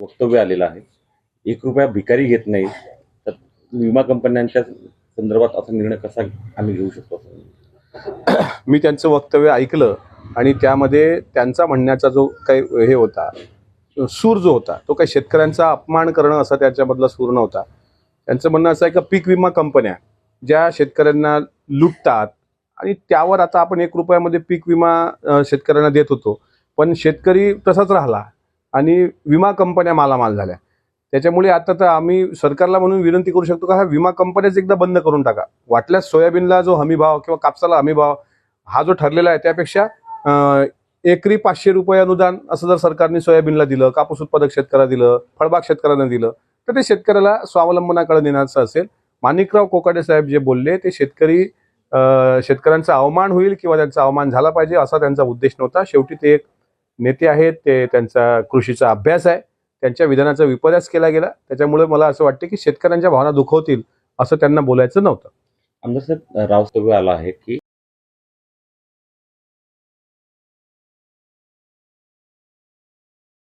वक्तव्य आलेलं आहे. 1 रुपया भिकारी घेत नाही, तर विमा कंपन्यांच्या संदर्भात असा निर्णय कसा आम्ही घेऊ शकतो? मी त्यांचं वक्तव्य ऐकलं आणि त्यामध्ये त्यांचा म्हणण्याचा जो काही हे होता, सूर जो होता, तो काही शेतकऱ्यांचा अपमान करणं असा त्याच्यामधला सूर नव्हता. त्यांचं म्हणणं असं आहे की पीक विमा कंपन्या ज्या शेतकऱ्यांना लुटतात आणि त्यावर आता आपण 1 रुपयामध्ये पीक विमा शेतकऱ्यांना देत होतो, पण शेतकरी तसाच राहिला आणि विमा कंपन्या मालामाल झाल्या. त्याच्यामुळे आता तर आम्ही सरकारला म्हणून विनंती करू शकतो का हा विमा कंपन्याच एकदा बंद करून टाका. वाटल्यास सोयाबीनला जो हमी भाव किंवा कापसाला हमी भाव हा जो ठरलेला आहे त्यापेक्षा एकरी 500 रुपये अनुदान असं जर सरकारने सोयाबीनला दिलं, कापूस उत्पादक शेतकऱ्याला दिलं, फळबाग शेतकऱ्यांना दिलं, तर ते शेतकऱ्याला स्वावलंबनाकडे नेण्याचं असेल. माणिकराव कोकाटे साहेब जे बोलले ते शेतकऱ्यांचा अवमान होईल किंवा त्यांचा अवमान झाला पाहिजे असा त्यांचा उद्देश नव्हता. शेवटी ते एक नेते आहेत, ते त्यांचा कृषीचा अभ्यास आहे, त्यांच्या विधानाचा विपर्यास केला गेला. त्याच्यामुळे मला असं वाटतं की शेतकऱ्यांच्या भावना दुखवतील असं त्यांना बोलायचं नव्हतं. आमदार साहेब, रावस्तव्य आलं आहे की